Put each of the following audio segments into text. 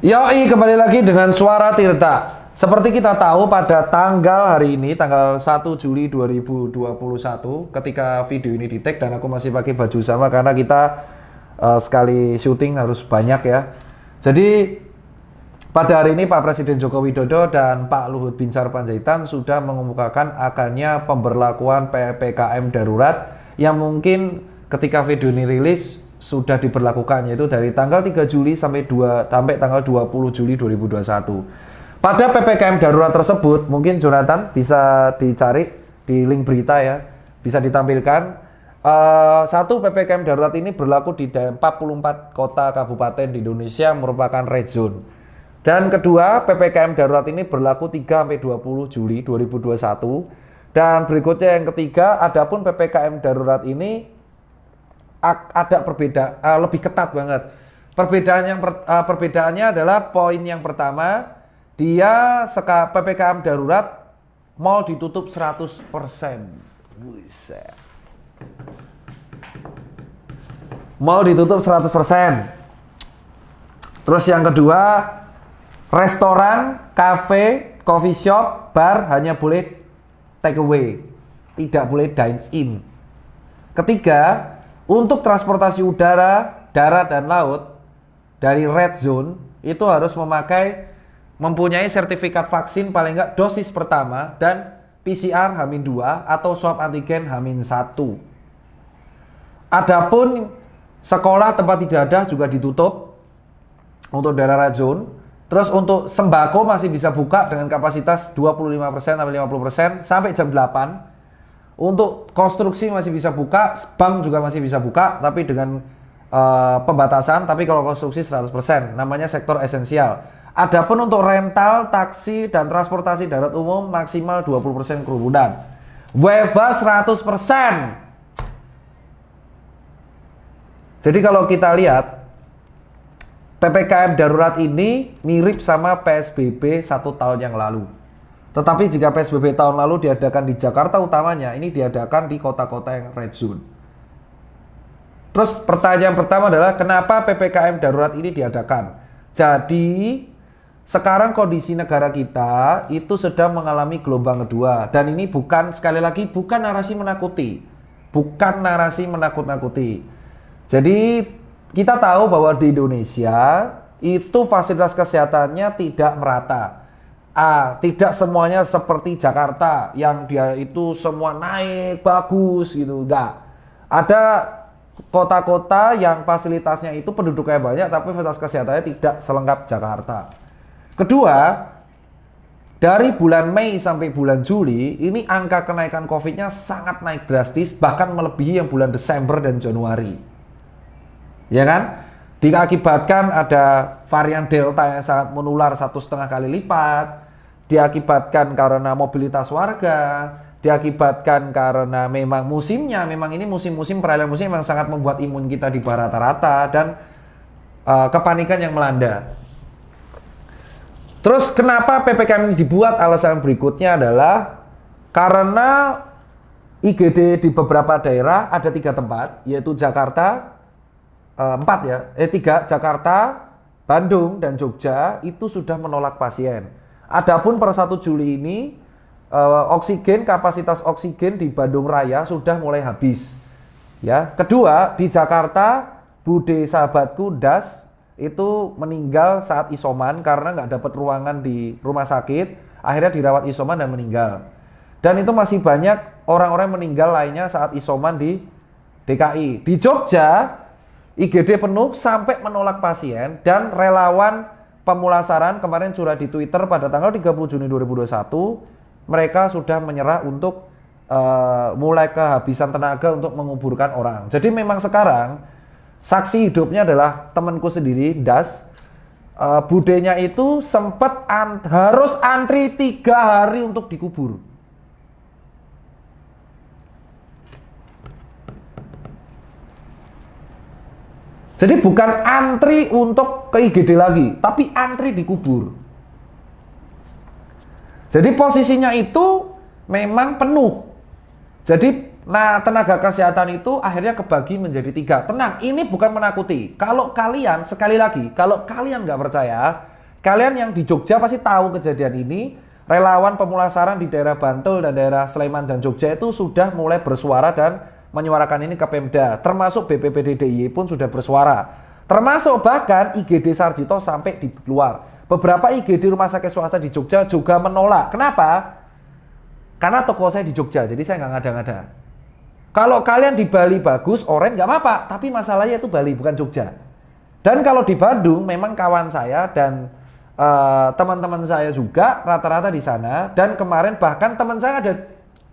Yoi, kembali lagi dengan Suara Tirta. Seperti kita tahu pada tanggal hari ini, tanggal 1 Juli 2021, ketika video ini di-tag dan aku masih pakai baju sama karena kita sekali syuting harus banyak ya. Jadi pada hari ini Pak Presiden Joko Widodo dan Pak Luhut Binsar Panjaitan sudah mengemukakan akannya pemberlakuan PPKM darurat yang mungkin ketika video ini rilis sudah diberlakukan, yaitu dari tanggal 3 Juli sampai tanggal 20 Juli 2021. Pada PPKM darurat tersebut, mungkin Jonathan bisa dicari di link berita ya, bisa ditampilkan. Satu, PPKM darurat ini berlaku di 44 kota kabupaten di Indonesia merupakan red zone. Dan kedua, PPKM darurat ini berlaku 3-20 Juli 2021. Dan berikutnya yang ketiga, adapun PPKM darurat ini ada perbedaan, lebih ketat banget. Perbedaannya adalah poin yang pertama, dia PPKM darurat mal ditutup 100%. Buset. Mal ditutup 100%. Terus yang kedua, restoran, kafe, coffee shop, bar hanya boleh take away, tidak boleh dine in. Ketiga, untuk transportasi udara, darat, dan laut dari red zone itu harus mempunyai sertifikat vaksin paling enggak dosis pertama dan PCR H-2 atau swab antigen H-1. Adapun sekolah tempat ibadah juga ditutup untuk daerah red zone. Terus untuk sembako masih bisa buka dengan kapasitas 25% sampai 50% sampai jam 8. Untuk konstruksi masih bisa buka, bank juga masih bisa buka, tapi dengan pembatasan. Tapi kalau konstruksi 100%, namanya sektor esensial. Adapun untuk rental, taksi, dan transportasi darat umum maksimal 20% kerumunan. WFH 100%. Jadi kalau kita lihat, PPKM darurat ini mirip sama PSBB 1 tahun yang lalu. Tetapi jika PSBB tahun lalu diadakan di Jakarta utamanya, ini diadakan di kota-kota yang red zone. Terus pertanyaan pertama adalah kenapa PPKM darurat ini diadakan? Jadi sekarang kondisi negara kita itu sedang mengalami gelombang kedua. Dan ini bukan, sekali lagi, bukan narasi menakuti. Bukan narasi menakut-nakuti. Jadi kita tahu bahwa di Indonesia itu fasilitas kesehatannya tidak merata. Tidak semuanya seperti Jakarta yang dia itu semua naik bagus gitu, enggak. Ada kota-kota yang fasilitasnya itu penduduknya banyak tapi fasilitas kesehatannya tidak selengkap Jakarta. Kedua, dari bulan Mei sampai bulan Juli ini angka kenaikan COVID-nya sangat naik drastis, bahkan melebihi yang bulan Desember dan Januari. Ya kan? Diakibatkan ada varian Delta yang sangat menular 1,5 kali lipat. Diakibatkan karena mobilitas warga, diakibatkan karena memang musimnya, memang ini musim-musim peralihan musim yang sangat membuat imun kita di bawah rata-rata dan kepanikan yang melanda. Terus kenapa PPKM ini dibuat? Alasan berikutnya adalah karena IGD di beberapa daerah ada 3 tempat, yaitu Jakarta, 3, Jakarta, Bandung, dan Jogja itu sudah menolak pasien. Adapun per 1 Juli ini kapasitas oksigen di Bandung Raya sudah mulai habis. Ya. Kedua, di Jakarta, Bude sahabatku Das itu meninggal saat isoman karena nggak dapat ruangan di rumah sakit, akhirnya dirawat isoman dan meninggal. Dan itu masih banyak orang-orang meninggal lainnya saat isoman di DKI. Di Jogja, IGD penuh sampai menolak pasien dan relawan pemulasaran kemarin curhat di Twitter pada tanggal 30 Juni 2021, mereka sudah menyerah untuk mulai kehabisan tenaga untuk menguburkan orang. Jadi memang sekarang saksi hidupnya adalah temanku sendiri, Das. Budenya itu sempat harus antri 3 hari untuk dikubur. Jadi bukan antri untuk ke IGD lagi, tapi antri dikubur. Jadi posisinya itu memang penuh. Jadi tenaga kesehatan itu akhirnya kebagi menjadi 3. Tenang, ini bukan menakuti. Kalau kalian, sekali lagi, kalau kalian nggak percaya, Kalian yang di Jogja pasti tahu kejadian ini. Relawan pemulasaran di daerah Bantul dan daerah Sleman dan Jogja itu sudah mulai bersuara dan menyuarakan ini ke Pemda. Termasuk BPPD DIY pun sudah bersuara. Termasuk bahkan IGD Sarjito sampai di luar. Beberapa IGD rumah sakit swasta di Jogja juga menolak. Kenapa? Karena toko saya di Jogja, jadi saya nggak ngada-ngada. Kalau kalian di Bali bagus, oren nggak apa-apa. Tapi masalahnya itu Bali, bukan Jogja. Dan kalau di Bandung, memang kawan saya dan teman-teman saya juga rata-rata di sana. Dan kemarin bahkan teman saya ada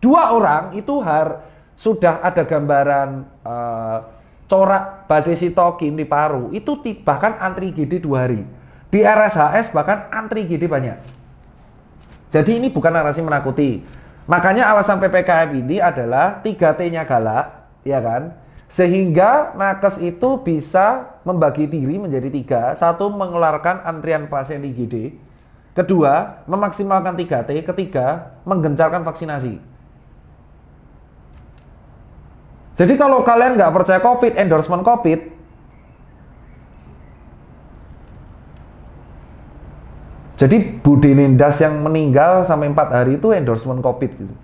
2 orang itu sudah ada gambaran corak badai sitokin di paru. Itu bahkan antri IGD 2 hari. Di RSHS bahkan antri IGD banyak. Jadi ini bukan narasi menakuti. Makanya alasan PPKM ini adalah 3T-nya galak, ya kan? Sehingga nakes itu bisa membagi diri menjadi 3. 1, mengeluarkan antrian pasien IGD. Kedua, memaksimalkan 3T. Ketiga, menggencarkan vaksinasi. Jadi kalau kalian nggak percaya COVID, endorsement COVID, jadi Budi Nindas yang meninggal sampai 4 hari itu endorsement COVID gitu.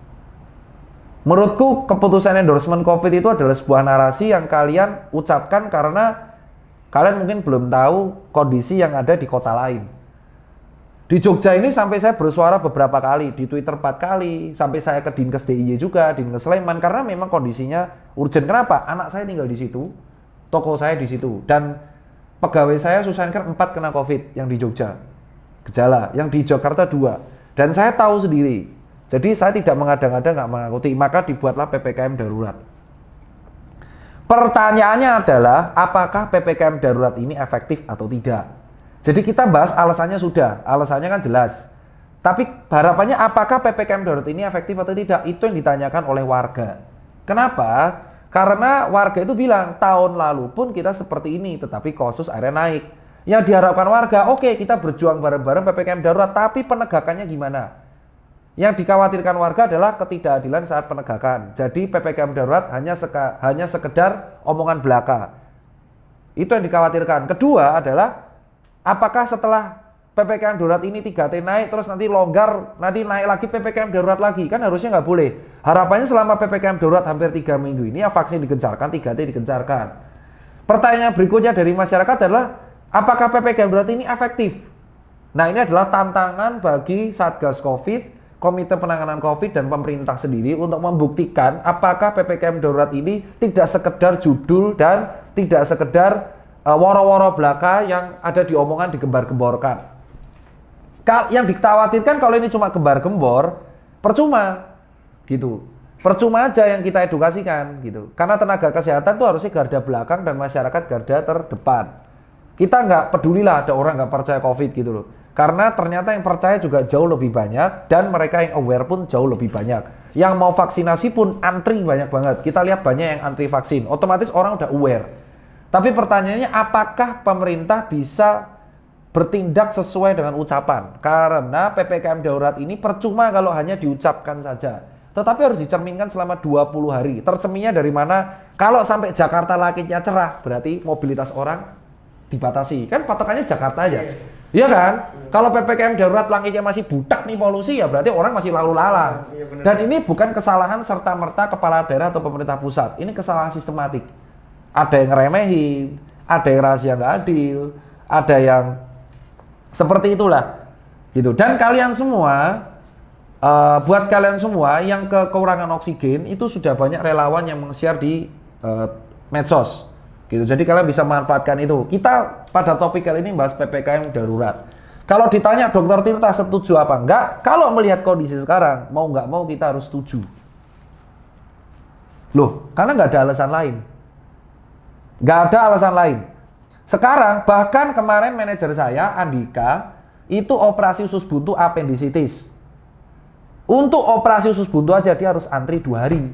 Menurutku keputusan endorsement COVID itu adalah sebuah narasi yang kalian ucapkan karena kalian mungkin belum tahu kondisi yang ada di kota lain. Di Jogja ini sampai saya bersuara beberapa kali, di Twitter 4 kali, sampai saya ke Dinkes DIY juga, Dinkes Sleman, karena memang kondisinya urgent. Kenapa? Anak saya tinggal di situ, toko saya di situ, dan pegawai saya Susanker 4 kena COVID yang di Jogja, gejala, yang di Jakarta 2, dan saya tahu sendiri. Jadi saya tidak mengada-ngada, nggak mengakuti, maka dibuatlah PPKM darurat. Pertanyaannya adalah, apakah PPKM darurat ini efektif atau tidak? Jadi kita bahas alasannya sudah, alasannya kan jelas. Tapi harapannya apakah PPKM darurat ini efektif atau tidak? Itu yang ditanyakan oleh warga. Kenapa? Karena warga itu bilang, tahun lalu pun kita seperti ini, tetapi kasus akhirnya naik. Yang diharapkan warga, oke, kita berjuang bareng-bareng PPKM darurat, tapi penegakannya gimana? Yang dikhawatirkan warga adalah ketidakadilan saat penegakan. Jadi PPKM darurat hanya sekedar omongan belaka. Itu yang dikhawatirkan. Kedua adalah, apakah setelah PPKM darurat ini 3T naik, terus nanti longgar, nanti naik lagi PPKM darurat lagi? Kan harusnya nggak boleh. Harapannya selama PPKM darurat hampir 3 minggu ini, ya vaksin digencarkan, 3T digencarkan. Pertanyaan berikutnya dari masyarakat adalah, apakah PPKM darurat ini efektif? Nah, ini adalah tantangan bagi Satgas COVID, Komite Penanganan COVID dan pemerintah sendiri untuk membuktikan apakah PPKM darurat ini tidak sekedar judul dan tidak sekedar woro-woro belaka yang ada di omongan digembar-gemborkan. Yang dikhawatirkan kalau ini cuma gembar-gembor, percuma gitu. Percuma aja yang kita edukasikan gitu. Karena tenaga kesehatan itu harusnya garda belakang dan masyarakat garda terdepan. Kita nggak pedulilah ada orang nggak percaya COVID gitu loh. Karena ternyata yang percaya juga jauh lebih banyak dan mereka yang aware pun jauh lebih banyak. Yang mau vaksinasi pun antri banyak banget. Kita lihat banyak yang antri vaksin. Otomatis orang udah aware. Tapi pertanyaannya, apakah pemerintah bisa bertindak sesuai dengan ucapan? Karena PPKM darurat ini percuma kalau hanya diucapkan saja. Tetapi harus dicerminkan selama 20 hari. Tercerminnya dari mana? Kalau sampai Jakarta langitnya cerah, berarti mobilitas orang dibatasi. Kan patokannya Jakarta aja. Iya kan? Kalau PPKM darurat langitnya masih butak nih polusi, ya berarti orang masih lalu lalang. Dan ini bukan kesalahan serta-merta kepala daerah atau pemerintah pusat. Ini kesalahan sistematik. Ada yang ngeremehin, ada yang rahasia nggak adil, ada yang seperti itulah. Gitu. Dan kalian semua, buat kalian semua yang kekurangan oksigen, itu sudah banyak relawan yang meng-share di medsos. Gitu. Jadi kalian bisa manfaatkan itu. Kita pada topik kali ini bahas PPKM darurat. Kalau ditanya Dokter Tirta setuju apa enggak, kalau melihat kondisi sekarang, mau nggak mau kita harus setuju. Loh, karena nggak ada alasan lain. Nggak ada alasan lain. Sekarang, bahkan kemarin manajer saya, Andika, itu operasi usus buntu apendisitis. Untuk operasi usus buntu aja dia harus antri 2 hari.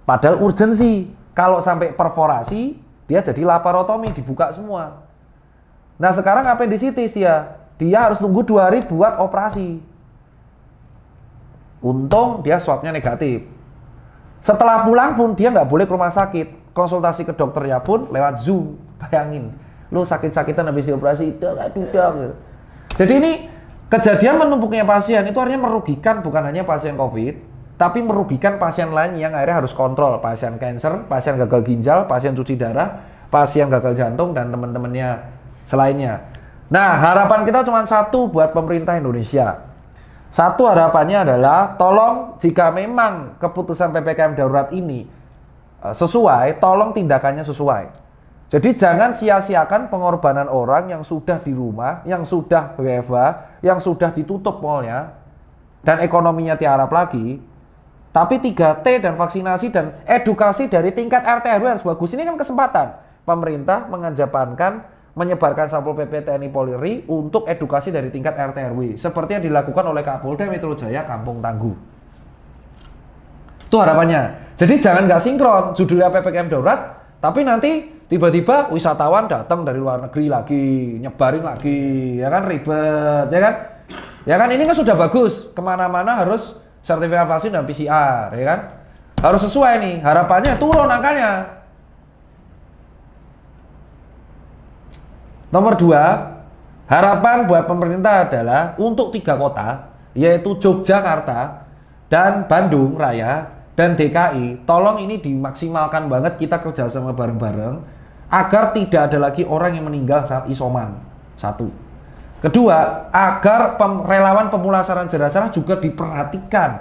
Padahal urgensi. Kalau sampai perforasi, dia jadi laparotomi, dibuka semua. Nah sekarang apendisitis dia harus tunggu 2 hari buat operasi. Untung dia swabnya negatif. Setelah pulang pun dia nggak boleh ke rumah sakit. Konsultasi ke dokternya pun lewat Zoom. Bayangin, lu sakit-sakitan habis dioperasi, tidak. Jadi ini kejadian menumpuknya pasien itu artinya merugikan bukan hanya pasien COVID, tapi merugikan pasien lain yang akhirnya harus kontrol. Pasien kanker, pasien gagal ginjal, pasien cuci darah, pasien gagal jantung, dan teman-temannya selainnya. Nah, harapan kita cuma satu buat pemerintah Indonesia. Satu harapannya adalah tolong jika memang keputusan PPKM darurat ini sesuai, tolong tindakannya sesuai. Jadi jangan sia-siakan pengorbanan orang yang sudah di rumah, yang sudah WFH, yang sudah ditutup mallnya, dan ekonominya tiarap lagi. Tapi 3T dan vaksinasi dan edukasi dari tingkat RT RW harus bagus. Ini kan kesempatan pemerintah mengejapankan, menyebarkan sampel PP TNI Polri untuk edukasi dari tingkat RT RW. Seperti yang dilakukan oleh Kapolda Metro Jaya Kampung Tangguh. Itu harapannya. Jadi jangan nggak sinkron judulnya PPKM darurat, tapi nanti tiba-tiba wisatawan datang dari luar negeri lagi, nyebarin lagi, ya kan ribet, ya kan? Ya kan ini kan sudah bagus, kemana-mana harus sertifikat vaksin dan PCR, ya kan? Harus sesuai nih, harapannya turun angkanya. Nomor 2, harapan buat pemerintah adalah untuk 3 kota, yaitu Yogyakarta dan Bandung Raya dan DKI, tolong ini dimaksimalkan banget, kita kerjasama bareng-bareng agar tidak ada lagi orang yang meninggal saat isoman. 1. Kedua, agar relawan pemulasaran jenazah juga diperhatikan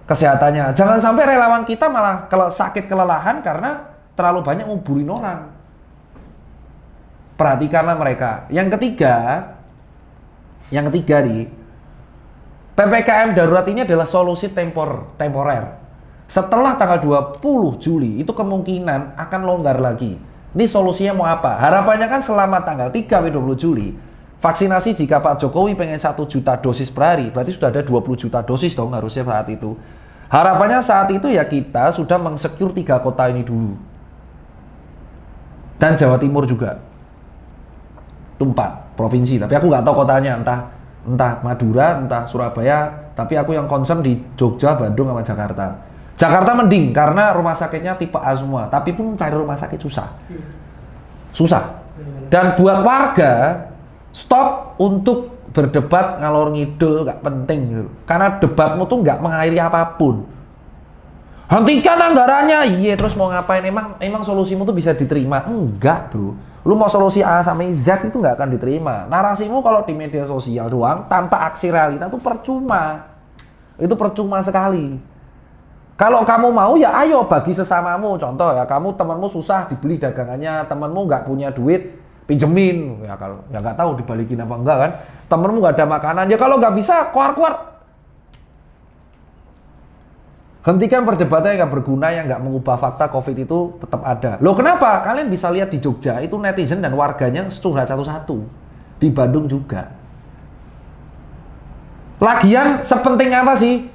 kesehatannya. Jangan sampai relawan kita malah kalau sakit kelelahan karena terlalu banyak nguburin orang. Perhatikanlah mereka. Yang ketiga nih, PPKM darurat ini adalah solusi temporer. Setelah tanggal 20 Juli itu kemungkinan akan longgar lagi. Ini solusinya mau apa? Harapannya kan selama tanggal 3-20 Juli vaksinasi, jika Pak Jokowi pengen 1 juta dosis per hari, berarti sudah ada 20 juta dosis dong harusnya saat itu. Harapannya saat itu ya kita sudah mengsecure 3 kota ini dulu. Dan Jawa Timur juga. Itu 4 provinsi, tapi aku nggak tahu kotanya, entah Madura, entah Surabaya, tapi aku yang concern di Jogja, Bandung, sama Jakarta. Jakarta mending karena rumah sakitnya tipe A semua, tapi pun cari rumah sakit susah. Dan buat warga, stop untuk berdebat ngalor ngidul, nggak penting gitu. Karena debatmu tuh nggak mengakhiri apapun. Hentikan anggarannya, iya terus mau ngapain? Emang solusimu tuh bisa diterima? Enggak bro, lu mau solusi A sampai Z itu nggak akan diterima. Narasimu kalau di media sosial doang tanpa aksi realita tuh percuma. Itu percuma sekali. Kalau kamu mau ya ayo bagi sesamamu. Contoh ya, kamu temanmu susah dibeli dagangannya, temanmu nggak punya duit, pinjemin. Ya kalau ya nggak tahu dibalikin apa enggak kan. Temanmu nggak ada makanan, ya kalau nggak bisa keluar. Hentikan perdebatan yang nggak berguna, yang nggak mengubah fakta COVID itu tetap ada. Loh kenapa? Kalian bisa lihat di Jogja itu netizen dan warganya curhat satu-satu. Di Bandung juga. Lagian sepenting apa sih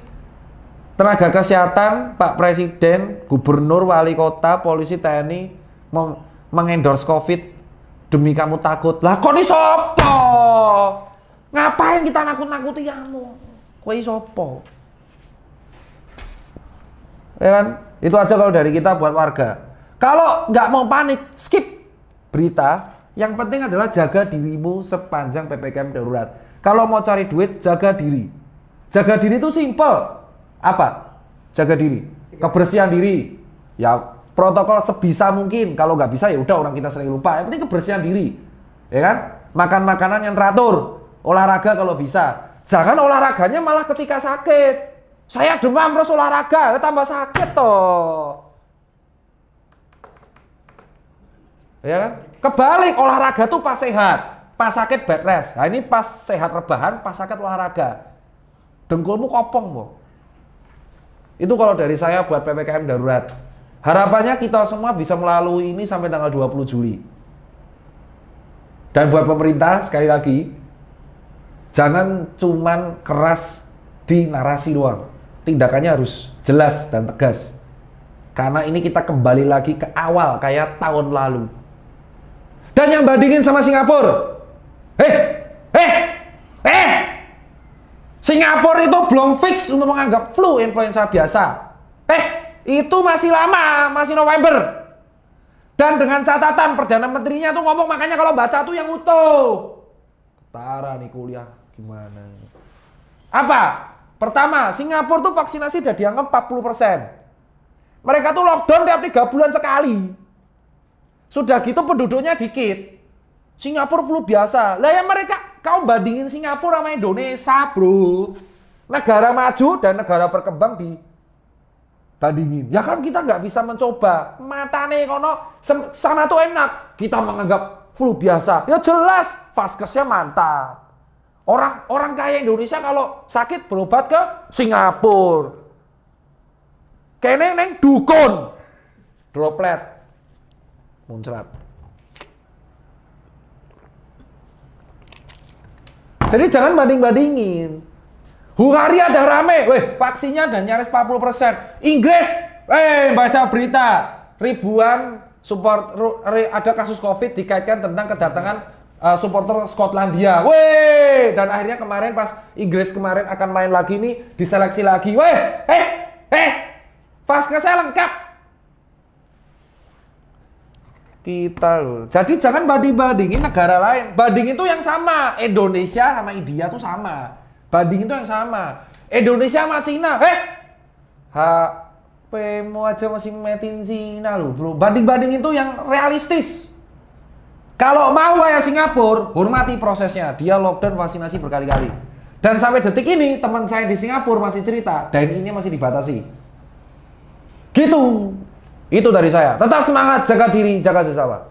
tenaga kesehatan, Pak Presiden, Gubernur, Wali Kota, Polisi, TNI mengendorse COVID demi kamu takut? Lah kok ini sopo? Ngapain kita nakut-nakuti kamu? Kok ini sopo? Ya kan? Itu aja kalau dari kita buat warga. Kalau nggak mau panik, skip berita. Yang penting adalah jaga dirimu sepanjang PPKM darurat. Kalau mau cari duit, jaga diri. Jaga diri itu simple. Apa? Jaga diri, kebersihan diri. Ya protokol sebisa mungkin. Kalau nggak bisa ya udah, orang kita sering lupa. Yang penting kebersihan diri, ya kan? Makan makanan yang teratur, olahraga kalau bisa. Jangan olahraganya malah ketika sakit. Saya demam terus olahraga, tambah sakit toh. Ya kan? Kebalik, olahraga tuh pas sehat, pas sakit bed rest. Nah ini pas sehat rebahan, pas sakit olahraga. Dengkulmu kopong loh. Itu kalau dari saya buat PPKM darurat. Harapannya kita semua bisa melalui ini sampai tanggal 20 Juli. Dan buat pemerintah, sekali lagi, jangan cuman keras di narasi doang. Tindakannya harus jelas dan tegas. Karena ini kita kembali lagi ke awal kayak tahun lalu. Dan yang bandingin sama Singapura. Singapura itu belum fix untuk menganggap flu influenza biasa. Itu masih lama, masih November. Dan dengan catatan Perdana Menterinya tuh ngomong, makanya kalau baca tuh yang utuh. Ketara nih kuliah gimana. Apa? Pertama, Singapura tuh vaksinasi udah dianggap 40%. Mereka tuh lockdown tiap 3 bulan sekali. Sudah gitu penduduknya dikit. Singapura flu biasa. Lah ya mereka, kau bandingin Singapura sama Indonesia, bro. Negara maju dan negara berkembang dibandingin. Ya kan kita nggak bisa mencoba. Matane kono, sana tuh enak. Kita menganggap flu biasa. Ya jelas, vaskesnya mantap. Orang kaya Indonesia kalau sakit berobat ke Singapura. Kene neng dukun. Droplet. Muncrat. Jadi jangan banding-bandingin. Hungaria ada rame, vaksinnya ada nyaris 40%. Inggris, baca berita, ribuan ada kasus COVID dikaitkan tentang kedatangan supporter Skotlandia. Dan akhirnya kemarin pas Inggris kemarin akan main lagi nih, diseleksi lagi. Vaskesnya lengkap. Kita loh. Jadi jangan banding-bandingin negara lain. Bandingin tuh yang sama. Indonesia sama India tuh sama. Bandingin tuh yang sama. Indonesia sama Cina. HP-mu aja masih metin Cina loh, bro. Banding-bandingin tuh yang realistis. Kalau mau kayak Singapura, hormati prosesnya. Dia lockdown vaksinasi berkali-kali. Dan sampai detik ini, teman saya di Singapura masih cerita, ini masih dibatasi. Gitu. Itu dari saya. Tetap semangat, jaga diri, jaga sesama.